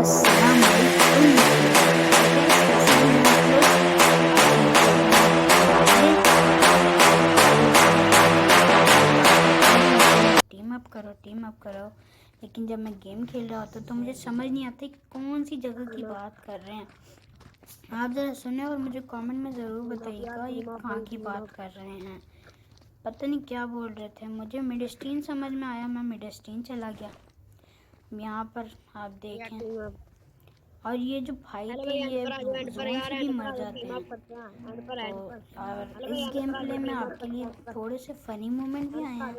अस्सलाम वालेकुम। Team up करो, लेकिन जब मैं गेम खेल रहा होता तो मुझे समझ नहीं आती कौन सी जगह की बात कर रहे हैं। आप ज़रा सुने और मुझे कमेंट में ज़रूर बताइएगा ये कहाँ की बात कर रहे हैं। पता नहीं क्या बोल रहे थे, मुझे मिडस्टीन समझ में आया, मैं मिडस्टीन चला गया। यहाँ पर आप देखें, और ये जो भाई थे ये जोन से भी मर जाते हैं। तो और इस गेम प्ले में आपके लिए थोड़े से फ़नी मोमेंट भी आए हैं,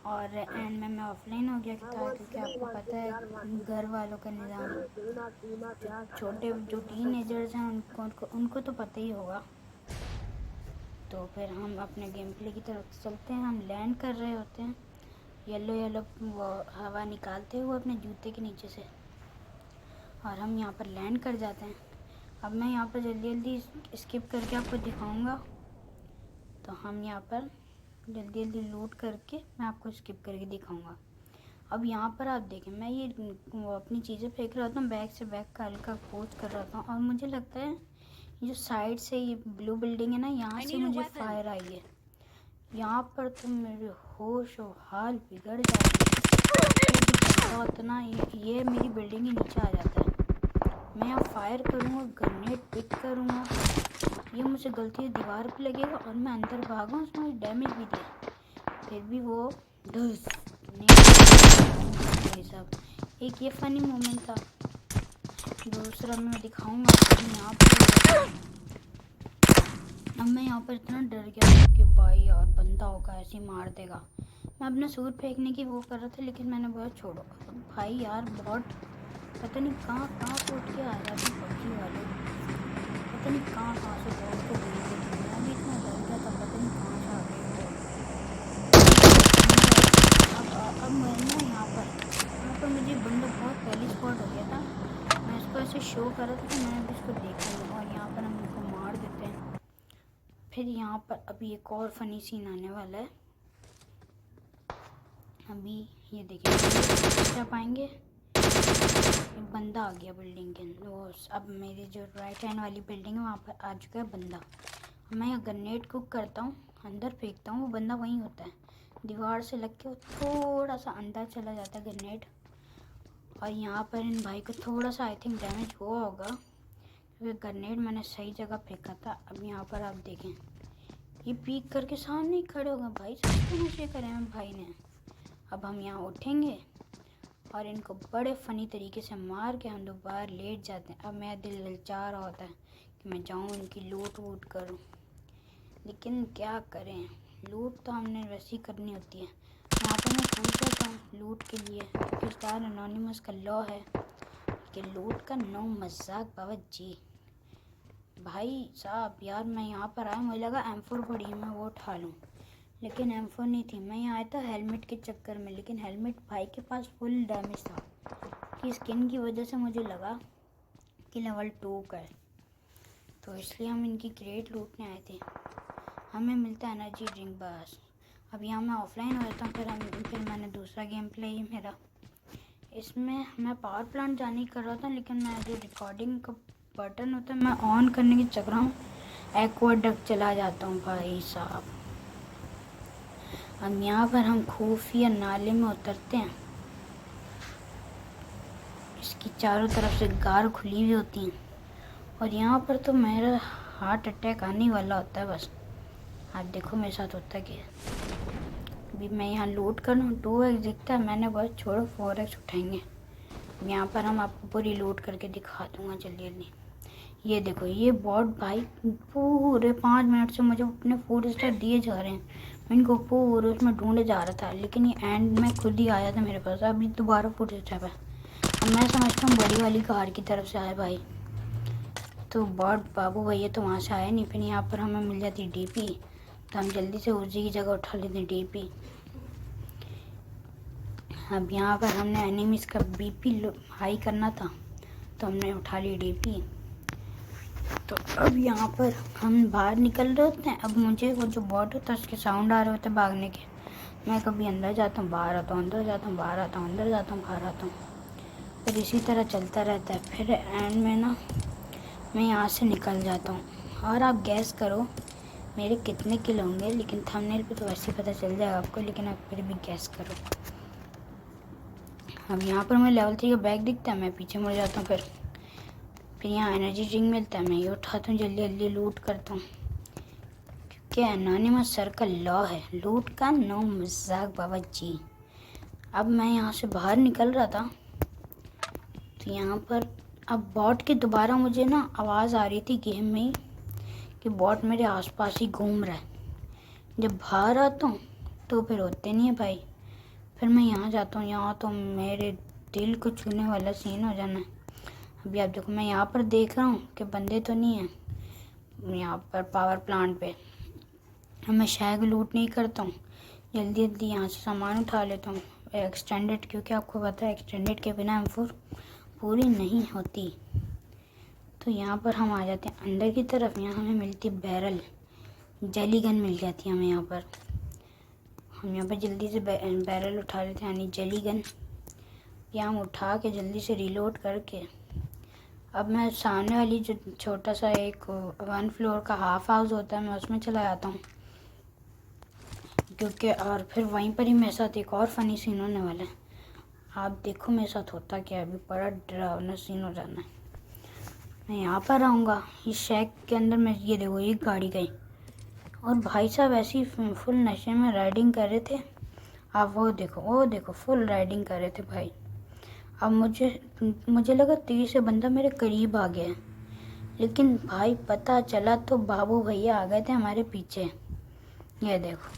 और एंड में मैं ऑफलाइन हो गया था क्योंकि आपको पता है घर वालों का निज़ाम। छोटे जो टीनेजर्स हैं उनको तो पता ही होगा। तो फिर हम अपने गेम प्ले की तरफ चलते हैं। हम लैंड कर रहे होते हैं, येलो येलो वो हवा निकालते हुए अपने जूते के नीचे से, और हम यहाँ पर लैंड कर जाते हैं। अब मैं यहाँ पर जल्दी जल्दी स्किप करके आपको दिखाऊंगा। तो हम यहाँ पर जल्दी जल्दी लूट करके मैं आपको स्किप करके दिखाऊंगा। अब यहाँ पर आप देखें, मैं ये वो अपनी चीज़ें फेंक रहा था, बैग से बैग का हल्का पोच कर रहा था, और मुझे लगता है ये जो साइड से ये ब्लू बिल्डिंग है ना, यहाँ से मुझे फायर आई है। यहाँ पर तो मेरे होश और हाल बिगड़ जाते उतना ये मेरी बिल्डिंग के नीचे आ जाता है। मैं यहाँ फायर करूँगा, ग्रेनेड पिक करूँगा, ये मुझे गलती से दीवार पे लगेगा और मैं अंदर भागा, उसमें मुझे डैमेज भी दिया, फिर भी वो धुस नहीं सब। एक ये फ़नी मोमेंट था। दूसरा मैं दिखाऊंगा यहाँ पर। अब मैं यहाँ पर इतना डर गया कि भाई यार बंदा होगा ऐसे ही मार देगा। मैं अपना सूट फेंकने की वो कर रहा था, लेकिन मैंने बोला छोड़ो भाई, यार बहुत पता नहीं कहाँ से उठ के आ जाते पबजी वाले, पता नहीं कहाँ से बहुत को भेज देते। मैं भी इतना डर गया था, पता नहीं कहाँ से आ गए। अब मैं ना यहाँ पर मुझे बंदा बहुत पहले स्पॉट हो गया था। मैं इसको ऐसे शो कर रहा था कि मैंने भी इसको देखा नहीं, और यहाँ पर हम इसको मार देते हैं। फिर यहाँ पर अभी एक और फ़नी सीन आने वाला है। अभी ये देखिए, क्या पाएंगे, एक बंदा आ गया बिल्डिंग के अंदर। वो अब मेरी जो राइट हैंड वाली बिल्डिंग है वहाँ पर आ चुका है बंदा। मैं यहाँ ग्रेनेड कुक करता हूँ, अंदर फेंकता हूँ, वो बंदा वहीं होता है, दीवार से लग के थोड़ा सा अंदर चला जाता है ग्रेनेड। और यहाँ पर इन भाई को थोड़ा सा आई थिंक डैमेज हुआ होगा, क्योंकि ग्रेनेड मैंने सही जगह फेंका था। अब यहाँ पर आप देखें, ये पीक करके सामने ही खड़े हो गए भाई, सबको नशे करे हैं भाई ने। अब हम यहाँ उठेंगे और इनको बड़े फ़नी तरीके से मार के हम दोबारा लेट जाते हैं। अब मेरा दिल ललचा रहा होता है कि मैं जाऊँ इनकी लूट वूट करूँ, लेकिन क्या करें, लूट तो हमने वैसे ही करनी होती है। यहाँ पर मैं पूछ रहा था लूट के लिए, किरदार एनोनिमस का लॉ है कि लूट का नो मजाक बाबा जी। भाई साहब यार, मैं यहाँ पर आया, मुझे लगा M4 पड़ी है मैं वो उठा लूँ, लेकिन M4 नहीं थी। मैं यहाँ आया था हेलमेट के चक्कर में, लेकिन हेलमेट भाई के पास फुल डैमेज था कि स्किन की वजह से मुझे लगा कि लेवल 2 का है, तो इसलिए हम इनकी क्रेट लूटने आए थे। हमें मिलता है एनर्जी ड्रिंक बस। अब यहाँ मैं ऑफलाइन हो जाता हूँ, फिर मैंने दूसरा गेम प्ले ही मेरा, इसमें मैं पावर प्लांट जाने ही कर रहा था, लेकिन मैं जो रिकॉर्डिंग का बटन होता है मैं ऑन करने के चक्कर हूँ एक्वाडक्ट चला जाता हूँ भाई साहब। अब यहाँ पर हम खुफिया नाले में उतरते हैं, इसकी चारों तरफ से गार खुली हुई होती हैं, और यहाँ पर तो मेरा हार्ट अटैक आने वाला होता है बस। आप देखो मेरे साथ होता क्या। अभी मैं यहाँ लूट कर लूँ, 2x दिखता है, मैंने बस छोड़ो 4x उठाएंगे। यहाँ पर हम आपको पूरी लूट करके दिखा दूँगा जल्दी जल्दी। ये देखो, ये बॉट भाई पूरे 5 मिनट से मुझे अपने 4 स्टार दिए जा रहे हैं। मैं इनको पूरे उसमें ढूंढे जा रहा था, लेकिन ये एंड में खुद ही आया था मेरे पास। अभी दोबारा 4 स्टार है। अब मैं समझता हूँ बड़ी वाली कार की तरफ से आए भाई, तो बॉट बाबू भैया तो वहाँ से आया नहीं। फिर यहाँ पर हमें मिल जाती DP, तो हम जल्दी से उसी की जगह उठा लेते हैं DP। अब यहाँ पर हमने एनिमीज का BP हाई करना था, तो हमने उठा ली DP। तो अब यहाँ पर हम बाहर निकल रहे होते हैं। अब मुझे वो जो बॉट होता है उसके साउंड आ रहे होते हैं भागने के। मैं कभी अंदर जाता हूँ बाहर आता हूँ, अंदर जाता हूँ बाहर आता हूँ, अंदर जाता हूँ बाहर आता हूँ। फिर इसी तरह चलता रहता है। फिर एंड में ना मैं यहाँ से निकल जाता हूँ। और आप गैस करो मेरे कितने किल होंगे, लेकिन थंबनेल पे तो वैसे ही पता चल जाएगा आपको, लेकिन आप फिर भी गैस करो। अब यहाँ पर मैं लेवल 3 का बैग दिखता है, मैं पीछे मुड़ जाता हूँ। फिर यहाँ एनर्जी ड्रिंक मिलता है, मैं ये उठाता हूँ, जल्दी जल्दी लूट करता हूँ, क्योंकि एनोनिमस सर का लॉ है, लूट का नो मजाक बाबा जी। अब मैं यहाँ से बाहर निकल रहा था, तो यहाँ पर अब बॉट की दोबारा मुझे ना आवाज़ आ रही थी गेम में ही कि बॉट मेरे आसपास ही घूम रहा है। जब बाहर आता हूँ तो फिर होते नहीं है भाई। फिर मैं यहाँ जाता हूँ, यहाँ तो मेरे दिल को छूने वाला सीन हो जाना है। अभी आप देखो, मैं यहाँ पर देख रहा हूँ कि बंदे तो नहीं हैं यहाँ पर पावर प्लांट पे। मैं शैग लूट नहीं करता हूँ, जल्दी जल्दी यहाँ से सामान उठा लेता हूँ एक्सटेंडेड, क्योंकि आपको पता है एक्सटेंडेड के बिना M4 पूरी नहीं होती। तो यहाँ पर हम आ जाते हैं अंदर की तरफ। यहाँ हमें मिलती है बैरल, जेली गन मिल जाती है हमें यहाँ पर। हम यहाँ पर जल्दी से बैरल उठा लेते हैं, यानी जेली गन। यहाँ हम उठा के जल्दी से रीलोड करके अब मैं सामने वाली जो छोटा सा एक 1 फ्लोर का हाफ हाउस होता है, मैं उसमें चला जाता हूँ, क्योंकि और फिर वहीं पर ही मेरे साथ एक और फ़नी सीन होने वाला है। आप देखो मेरे साथ होता क्या, अभी बड़ा डरावना सीन हो जाना है। मैं यहाँ पर आऊँगा, इस शैक के अंदर में ये देखो एक गाड़ी गई, और भाई साहब ऐसे ही फुल नशे में राइडिंग कर रहे थे। आप वो देखो फुल राइडिंग कर रहे थे भाई। अब मुझे लगा तेज़ से बंदा मेरे करीब आ गया है, लेकिन भाई पता चला तो बाबू भैया आ गए थे हमारे पीछे। ये देखो,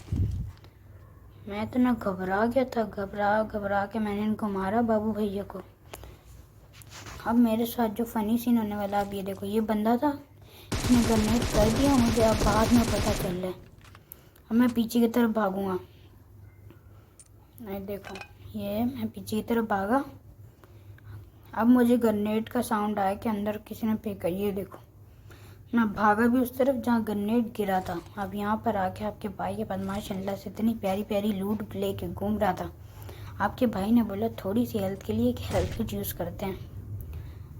मैं तो ना घबरा गया था, घबरा के मैंने इनको मारा बाबू भैया को। अब मेरे साथ जो फ़नी सीन होने वाला, अब ये देखो, ये बंदा था, इसने ग्रेनेड कर दिया मुझे, अब बाद में पता चल रहा है। अब मैं पीछे की तरफ भागूंगा, नहीं देखो ये मैं पीछे की तरफ भागा। अब मुझे ग्रेनेड का साउंड आया कि अंदर किसी ने फेंका। ये देखो मैं भागा भी उस तरफ जहाँ ग्रेनेड गिरा था। अब यहाँ पर आके आपके भाई के बदमाश अल्लाह से इतनी प्यारी प्यारी लूट लेके घूम रहा था। आपके भाई ने बोला थोड़ी सी हेल्थ के लिए कि हेल्थ किट यूज़ करते हैं।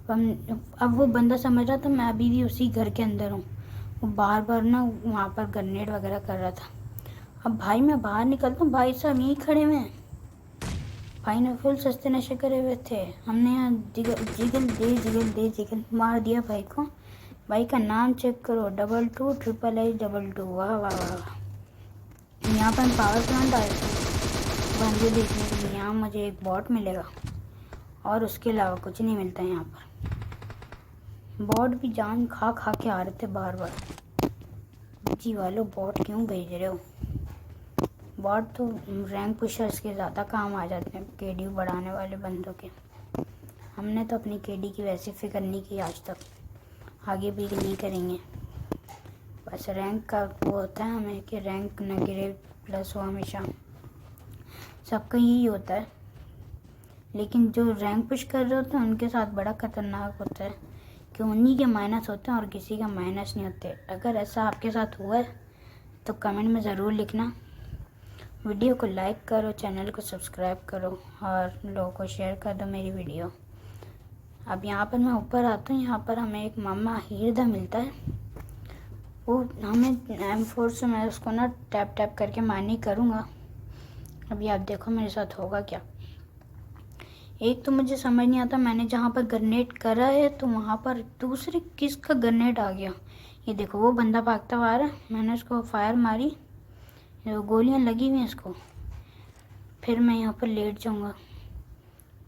अब वो बंदा समझ रहा था मैं अभी भी उसी घर के अंदर हूँ। वो बार बार ना वहाँ पर ग्रेनेड वगैरह कर रहा था। अब भाई मैं बाहर निकलता हूँ, भाई साहब यहीं खड़े हुए हैं। भाई ने फुल सस्ते नशे करे हुए थे। हमने यहाँ जिगल मार दिया भाई को। भाई का नाम चेक करो, 222822। वाह वाह वाह। यहाँ पर हम पावर प्लांट आए थे बंदे देखने के लिए। यहाँ मुझे एक बॉट मिलेगा और उसके अलावा कुछ नहीं मिलता है यहाँ पर। बॉट भी जान खा खा के आ रहे थे बार बार। जी वालों, बॉट क्यों भेज रहे हो? बॉट तो रैंक पुशर्स के ज़्यादा काम आ जाते हैं, केडी बढ़ाने वाले बंदों के। हमने तो अपनी केडी की वैसी फिक्र नहीं की आज तक, आगे भी नहीं करेंगे। बस रैंक का वो होता है हमें कि रैंक न गिरे, प्लस हो हमेशा, सबका यही होता है। लेकिन जो रैंक पुश कर रहे होते हैं उनके साथ बड़ा ख़तरनाक होता है कि उन्हीं के माइनस होते हैं और किसी का माइनस नहीं होते। अगर ऐसा आपके साथ हुआ है तो कमेंट में ज़रूर लिखना। वीडियो को लाइक करो, चैनल को सब्सक्राइब करो और लोगों को शेयर कर दो मेरी वीडियो। अब यहाँ पर मैं ऊपर आता हूँ, यहाँ पर हमें एक मामा हीरदा मिलता है। वो हमें M4 से मैं उसको ना टैप टैप करके मारनी करूँगा। अभी आप देखो मेरे साथ होगा क्या। एक तो मुझे समझ नहीं आता, मैंने जहाँ पर ग्रेनेड करा है तो वहाँ पर दूसरे किसका ग्रेनेड आ गया। ये देखो वो बंदा भागता हुआ आ रहा है, मैंने उसको फायर मारी, गोलियां लगी हुई हैं इसको। फिर मैं यहाँ पर लेट जाऊँगा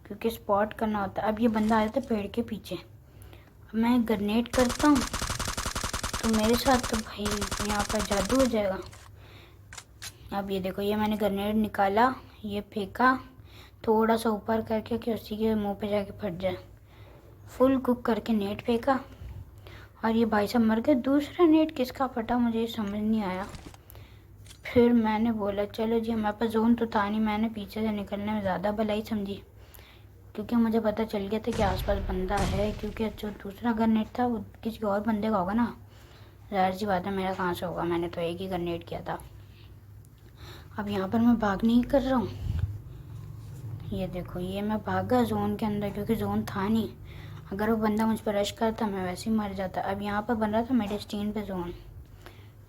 क्योंकि स्पॉट करना होता है। अब ये बंदा आया था पेड़ के पीछे, अब मैं ग्रेनेड करता हूँ तो मेरे साथ तो भाई यहाँ पर जादू हो जाएगा। अब ये देखो, ये मैंने ग्रेनेड निकाला, ये फेंका थोड़ा सा ऊपर करके कि उसी के मुंह पे जाके फट जाए। फुल कुक करके नेट फेंका और ये भाई साहब मर गए। दूसरा नेट किसका फटा मुझे समझ नहीं आया। फिर मैंने बोला चलो जी, हमारे पास जोन तो था नहीं, मैंने पीछे से निकलने में ज़्यादा भलाई समझी, क्योंकि मुझे पता चल गया था कि आसपास बंदा है। क्योंकि जो दूसरा ग्रेनेड था वो किसी और बंदे का होगा ना, ज़ाहिर सी बात है मेरा कहाँ से होगा, मैंने तो एक ही ग्रेनेड किया था। अब यहाँ पर मैं भाग नहीं कर रहा हूँ, ये देखो, ये मैं भागा जोन के अंदर क्योंकि जोन था नहीं। अगर वो बंदा मुझ पर रश करता मैं वैसे ही मर जाता। अब यहाँ पर बन रहा था मेडिस्टीन पे जोन,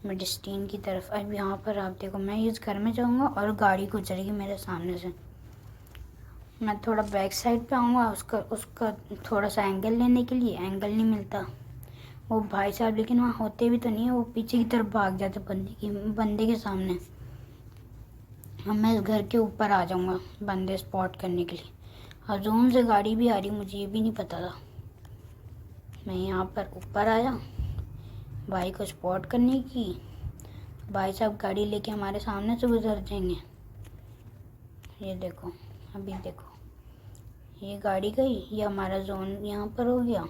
मेडिस्टीन की तरफ। अब यहाँ पर आप देखो, मैं इस घर में जाऊँगा और गाड़ी गुजरेगी मेरे सामने से। मैं थोड़ा बैक साइड पे आऊँगा उसका थोड़ा सा एंगल लेने के लिए, एंगल नहीं मिलता। वो भाई साहब लेकिन वहाँ होते भी तो नहीं है, वो पीछे की तरफ भाग जाते बंदे के सामने। अब मैं इस घर के ऊपर आ जाऊँगा बंदे स्पॉट करने के लिए। और जोन से गाड़ी भी आ रही, मुझे ये भी नहीं पता था। मैं यहाँ पर ऊपर आया भाई को स्पॉट करने की। भाई साहब गाड़ी लेके हमारे सामने से गुजर जाएंगे। ये देखो, अभी देखो, ये गाड़ी गई, ये हमारा जोन यहाँ पर हो गया,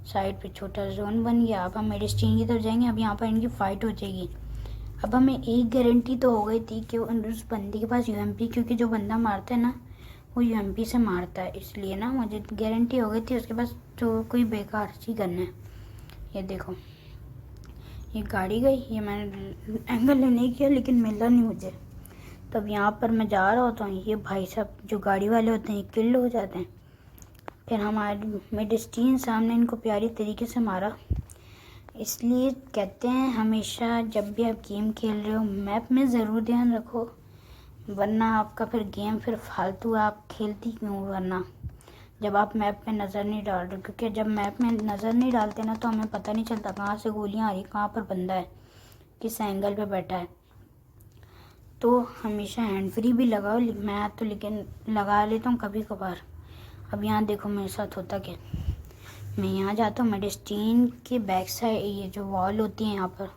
साइड पे छोटा जोन बन गया। अब हम मेडिस्टीन की तरफ जाएंगे। अब यहाँ पर इनकी फ़ाइट हो जाएगी। अब हमें एक गारंटी तो हो गई थी कि उस बंदे के पास यूएमपी, क्योंकि जो बंदा मारता है ना वो यूएमपी से मारता है, इसलिए ना मुझे गारंटी हो गई थी उसके पास जो कोई बेकार सी गन है। ये देखो, ये गाड़ी गई, ये मैंने एंगल नहीं किया लेकिन मिला नहीं मुझे। तब यहाँ पर मैं जा रहा होता हूँ, ये भाई साहब जो गाड़ी वाले होते हैं ये किल हो जाते हैं। फिर हमारी मेडिस्टीन सामने इनको प्यारी तरीके से मारा। इसलिए कहते हैं हमेशा जब भी आप गेम खेल रहे हो मैप में ज़रूर ध्यान रखो, वरना आपका फिर गेम फिर फालतू, आप खेलती क्यों। वरना जब आप मैप में नज़र नहीं डाल रहे, क्योंकि जब मैप में नज़र नहीं डालते ना तो हमें पता नहीं चलता कहाँ से गोलियाँ आ रही, कहाँ पर बंदा है, किस एंगल पे बैठा है। तो हमेशा हैंड फ्री भी लगाओ। मैं तो लेकिन लगा लेता हूँ कभी कभार। अब यहाँ देखो मेरे साथ होता क्या, मैं यहाँ जाता हूँ मेडिस्टीन के बैक साइड, ये जो वॉल होती है यहाँ पर,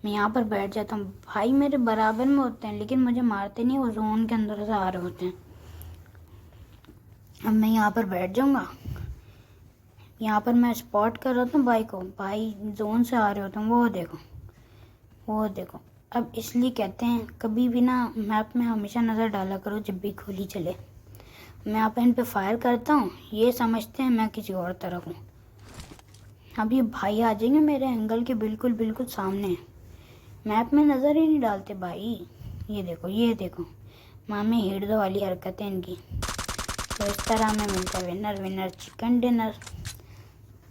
मैं यहाँ पर बैठ जाता हूँ। भाई मेरे बराबर में होते हैं लेकिन मुझे मारते नहीं, वो जोन के अंदर से आ रहे होते हैं। अब मैं यहाँ पर बैठ जाऊँगा। यहाँ पर मैं स्पॉट कर रहा था भाई को, भाई जोन से आ रहे होते हैं, वो देखो, वो देखो। अब इसलिए कहते हैं कभी भी ना मैप में हमेशा नज़र डाला करो जब भी गोली चले। मैं यहाँ पर इन पर फायर करता हूँ, ये समझते हैं मैं किसी और तरफ हूँ। अब ये भाई आ जाएंगे मेरे एंगल के बिल्कुल बिल्कुल सामने, मैप में नज़र ही नहीं डालते भाई। ये देखो, ये देखो, मामे हिड़ दो वाली हरकतें इनकी। तो इस तरह हमें मिलता है विनर विनर चिकन डिनर।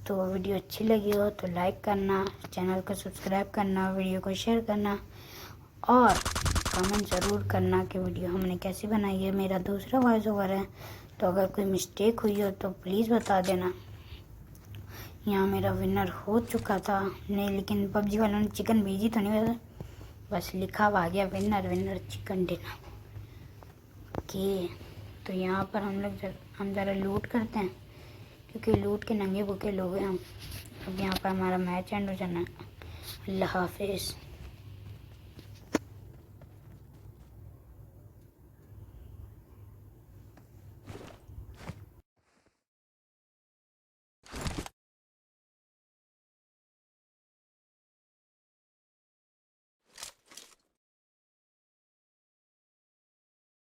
तो वीडियो अच्छी लगी हो तो लाइक करना, चैनल को सब्सक्राइब करना, वीडियो को शेयर करना और कमेंट ज़रूर करना कि वीडियो हमने कैसी बनाई है। मेरा दूसरा वॉइस ओवर है, तो अगर कोई मिस्टेक हुई हो तो प्लीज़ बता देना। यहाँ मेरा विनर हो चुका था नहीं, लेकिन पबजी वालों ने चिकन भेजी तो नहीं, वैसे बस लिखा हुआ आ गया winner winner chicken dinner. Okay, तो यहाँ पर हम ज़रा लूट करते हैं क्योंकि लूट के नंगे भूखे लोग हैं हम। अब यहाँ पर हमारा मैच एंड हो जाना है। अल्लाह हाफिज़।